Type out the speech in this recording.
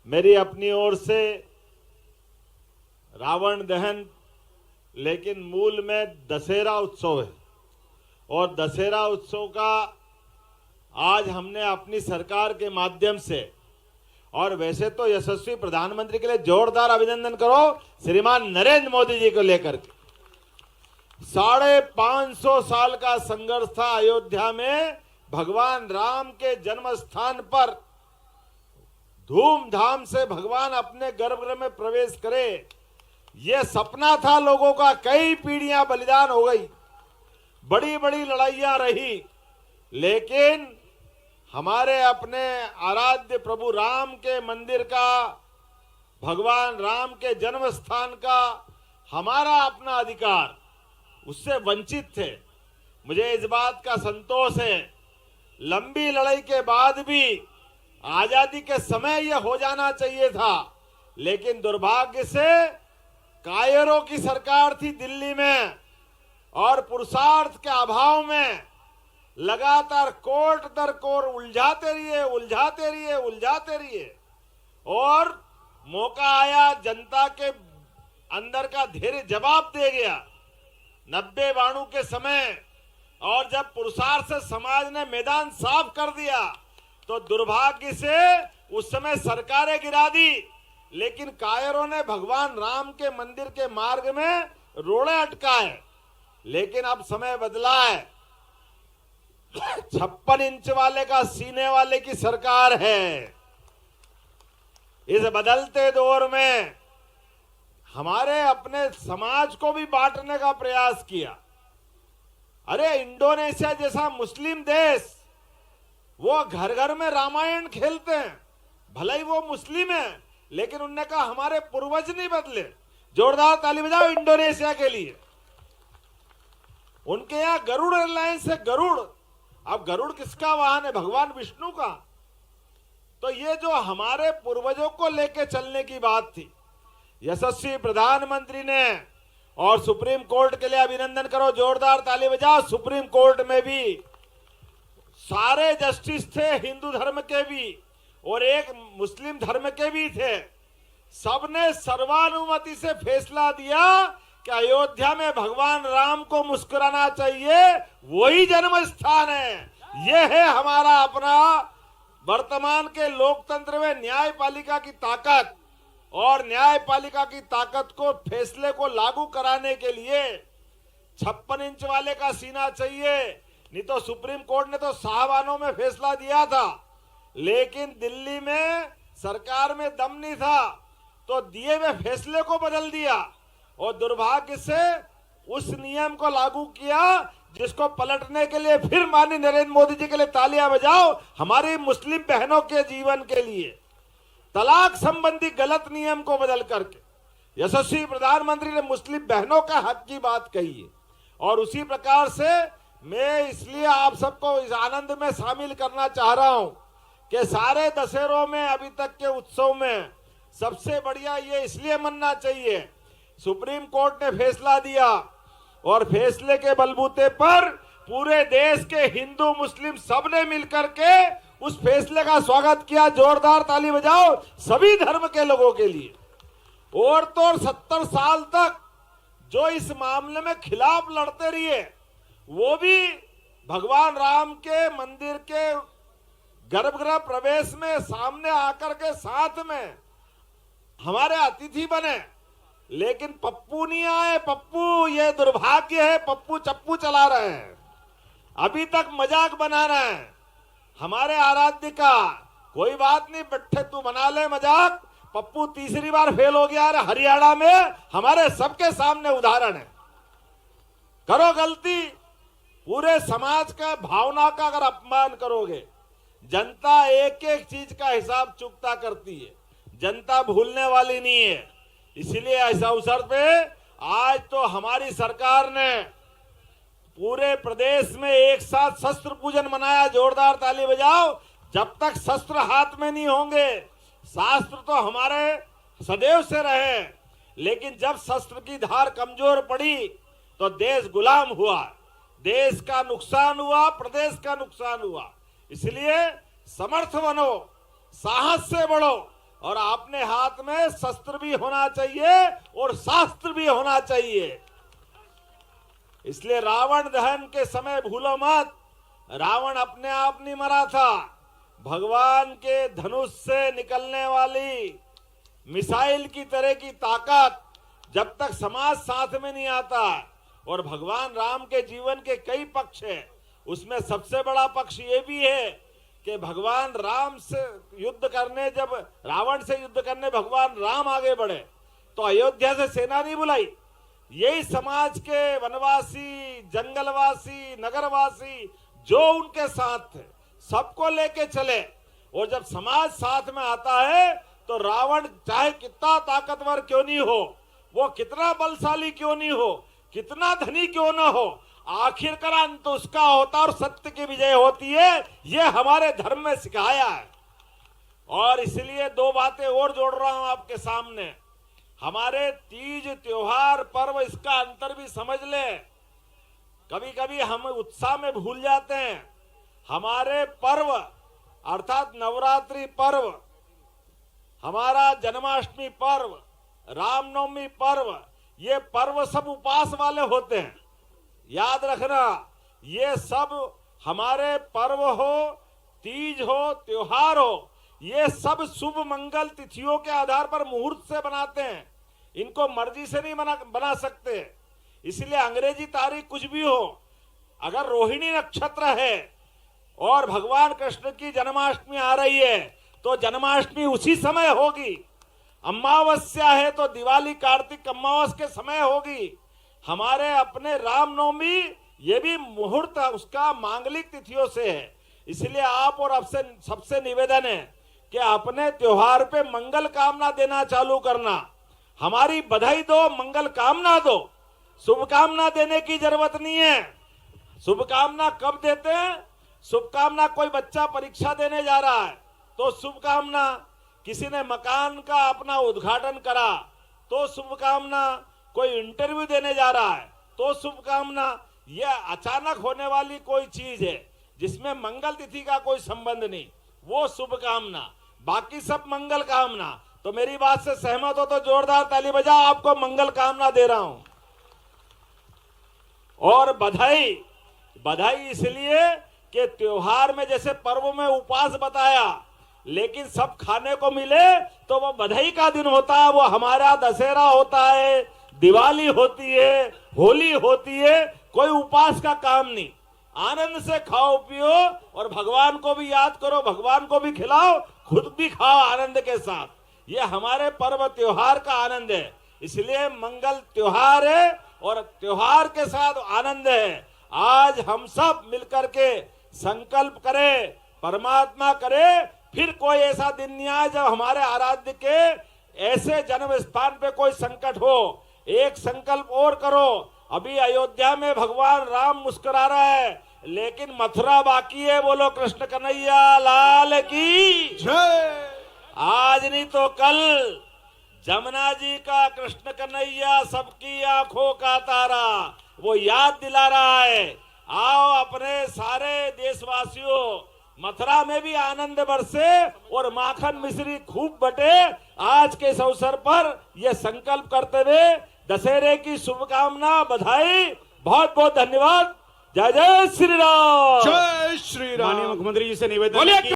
मेरी अपनी ओर से रावण दहन, लेकिन मूल में दशहरा उत्सव है और दशहरा उत्सव का आज हमने अपनी सरकार के माध्यम से, और वैसे तो यशस्वी प्रधानमंत्री के लिए जोरदार अभिनंदन करो श्रीमान नरेंद्र मोदी जी को लेकर के। 550 साल का संघर्ष था अयोध्या में भगवान राम के जन्म स्थान पर धूमधाम से भगवान अपने गर्भगृह में प्रवेश करे, यह सपना था लोगों का। कई पीढ़ियां बलिदान हो गई, बड़ी बड़ी लड़ाइयां रही, लेकिन हमारे अपने आराध्य प्रभु राम के मंदिर का, भगवान राम के जन्म स्थान का हमारा अपना अधिकार, उससे वंचित थे। मुझे इस बात का संतोष है, लंबी लड़ाई के बाद भी आजादी के समय यह हो जाना चाहिए था, लेकिन दुर्भाग्य से कायरों की सरकार थी दिल्ली में और पुरुषार्थ के अभाव में लगातार कोर्ट दर कोर्ट उलझाते रहिए और मौका आया, जनता के अंदर का धैर्य जवाब दे गया 90-92 के समय, और जब पुरुषार्थ से समाज ने मैदान साफ कर दिया तो दुर्भाग्य से उस समय सरकारें गिरा दी, लेकिन कायरों ने भगवान राम के मंदिर के मार्ग में रोड़े अटकाए। लेकिन अब समय बदला है, 56 इंच वाले का सीने वाले की सरकार है। इस बदलते दौर में हमारे अपने समाज को भी बांटने का प्रयास किया। अरे इंडोनेशिया जैसा मुस्लिम देश, वो घर घर में रामायण खेलते हैं, भले ही वो मुस्लिम है, लेकिन उनने कहा हमारे पूर्वज नहीं बदले। जोरदार ताली बजाओ इंडोनेशिया के लिए। उनके यहां गरुड़ एयरलाइंस है, गरुड़। अब गरुड़ किसका वाहन है? भगवान विष्णु का। तो ये जो हमारे पूर्वजों को लेके चलने की बात थी, यशस्वी प्रधानमंत्री ने, और सुप्रीम कोर्ट के लिए अभिनंदन करो, जोरदार ताली बजाओ। सुप्रीम कोर्ट में भी सारे जस्टिस थे, हिंदू धर्म के भी और एक मुस्लिम धर्म के भी थे। सबने सर्वानुमति से फैसला दिया कि अयोध्या में भगवान राम को मुस्कुराना चाहिए, वही जन्म स्थान है। यह है हमारा अपना वर्तमान के लोकतंत्र में न्यायपालिका की ताकत, और न्यायपालिका की ताकत को, फैसले को लागू कराने के लिए 56 इंच वाले का सीना चाहिए। नहीं तो सुप्रीम कोर्ट ने तो साहबानों में फैसला दिया था, लेकिन दिल्ली में सरकार में दम नहीं था, तो दिए हुए फैसले को बदल दिया और दुर्भाग्य से उस नियम को लागू किया जिसको पलटने के लिए फिर माननीय नरेंद्र मोदी जी के लिए तालियां बजाओ। हमारी मुस्लिम बहनों के जीवन के लिए तलाक संबंधी गलत नियम को बदल करके यशस्वी प्रधानमंत्री ने मुस्लिम बहनों का हक की बात कही है। और उसी प्रकार से मैं इसलिए आप सबको इस आनंद में शामिल करना चाह रहा हूं कि सारे दशहरों में, अभी तक के उत्सव में सबसे बढ़िया ये इसलिए मनना चाहिए, सुप्रीम कोर्ट ने फैसला दिया और फैसले के बलबूते पर पूरे देश के हिंदू मुस्लिम सबने मिलकर के उस फैसले का स्वागत किया। जोरदार ताली बजाओ सभी धर्म के लोगों के लिए। और तो 70 साल तक जो इस मामले में खिलाफ लड़ते रहिए, वो भी भगवान राम के मंदिर के गर्भगृह प्रवेश में सामने आकर के साथ में हमारे अतिथि बने, लेकिन पप्पू नहीं आए। पप्पू, ये दुर्भाग्य है, पप्पू चप्पू चला रहे हैं, अभी तक मजाक बना रहे हैं हमारे आराध्य का। कोई बात नहीं, बैठे तू बना ले मजाक। पप्पू तीसरी बार फेल हो गया है हरियाणा में, हमारे सबके सामने उदाहरण है। करो गलती, पूरे समाज का भावना का अगर अपमान करोगे, जनता एक एक चीज का हिसाब चुकता करती है, जनता भूलने वाली नहीं है। इसलिए इस अवसर पे आज तो हमारी सरकार ने पूरे प्रदेश में एक साथ शस्त्र पूजन मनाया। जोरदार ताली बजाओ। जब तक शस्त्र हाथ में नहीं होंगे, शास्त्र तो हमारे सदैव से रहे, लेकिन जब शस्त्र की धार कमजोर पड़ी तो देश गुलाम हुआ, देश का नुकसान हुआ, प्रदेश का नुकसान हुआ। इसलिए समर्थ बनो, साहस से बढ़ो और अपने हाथ में शस्त्र भी होना चाहिए और शास्त्र भी होना चाहिए। इसलिए रावण दहन के समय भूलो मत, रावण अपने आप नहीं मरा था। भगवान के धनुष से निकलने वाली मिसाइल की तरह की ताकत जब तक समाज साथ में नहीं आता, और भगवान राम के जीवन के कई पक्ष हैं, उसमें सबसे बड़ा पक्ष ये भी है कि भगवान राम से युद्ध करने, जब रावण से युद्ध करने भगवान राम आगे बढ़े तो अयोध्या से सेना नहीं बुलाई, यही समाज के वनवासी, जंगलवासी, नगरवासी जो उनके साथ थे सबको लेके चले। और जब समाज साथ में आता है तो रावण चाहे कितना ताकतवर क्यों नहीं हो, वो कितना बलशाली क्यों नहीं हो, कितना धनी क्यों ना हो, आखिरकार अंत उसका होता और सत्य की विजय होती है। ये हमारे धर्म में सिखाया है। और इसलिए दो बातें और जोड़ रहा हूं आपके सामने। हमारे तीज त्योहार पर्व, इसका अंतर भी समझ ले। कभी कभी हम उत्साह में भूल जाते हैं। हमारे पर्व अर्थात नवरात्रि पर्व, हमारा जन्माष्टमी पर्व, रामनवमी पर्व, ये पर्व सब उपवास वाले होते हैं। याद रखना, ये सब हमारे पर्व हो, तीज हो, त्योहार हो, ये सब शुभ मंगल तिथियों के आधार पर मुहूर्त से बनाते हैं। इनको मर्जी से नहीं बना सकते। इसलिए अंग्रेजी तारीख कुछ भी हो, अगर रोहिणी नक्षत्र है और भगवान कृष्ण की जन्माष्टमी आ रही है तो जन्माष्टमी उसी समय होगी। अमावस्या है तो दिवाली कार्तिक अमावस के समय होगी। हमारे अपने रामनवमी ये भी मुहूर्त उसका मांगलिक तिथियों से है। इसलिए आप और आपसे सबसे निवेदन है कि अपने त्योहार पे मंगल कामना देना चालू करना। हमारी बधाई दो, मंगल कामना दो, शुभकामना देने की जरूरत नहीं है। शुभकामना कब देते हैं? शुभकामना कोई बच्चा परीक्षा देने जा रहा है तो शुभकामना, किसी ने मकान का अपना उद्घाटन करा तो शुभकामना, कोई इंटरव्यू देने जा रहा है तो शुभकामना। यह अचानक होने वाली कोई चीज है जिसमें मंगल तिथि का कोई संबंध नहीं, वो शुभकामना। बाकी सब मंगल कामना। तो मेरी बात से सहमत हो तो जोरदार ताली बजाओ, आपको मंगल कामना दे रहा हूं। और बधाई, बधाई इसलिए कि त्योहार में जैसे पर्व में उपवास बताया, लेकिन सब खाने को मिले तो वो बधाई का दिन होता है। वो हमारा दशहरा होता है, दिवाली होती है, होली होती है, कोई उपवास का काम नहीं। आनंद से खाओ पियो और भगवान को भी याद करो, भगवान को भी खिलाओ, खुद भी खाओ आनंद के साथ। ये हमारे पर्व त्योहार का आनंद है। इसलिए मंगल त्योहार है और त्योहार के साथ आनंद है। आज हम सब मिलकर के संकल्प करें, परमात्मा करे, फिर कोई ऐसा दिन नहीं आए जब हमारे आराध्य के ऐसे जन्म स्थान पे कोई संकट हो। एक संकल्प और करो, अभी अयोध्या में भगवान राम मुस्कुरा रहा है, लेकिन मथुरा बाकी है। बोलो कृष्ण कन्हैया लाल की जय। आज नहीं तो कल जमुना जी का कृष्ण कन्हैया सबकी आंखों का तारा वो याद दिला रहा है। आओ अपने सारे देशवासियों, मथुरा में भी आनंद बरसे और माखन मिश्री खूब बटे। आज के इस अवसर पर यह संकल्प करते हुए दशहरे की शुभकामना, बधाई, बहुत बहुत धन्यवाद। जय जय श्री राम। जय श्री राम। माननीय मुख्यमंत्री जी से निवेदन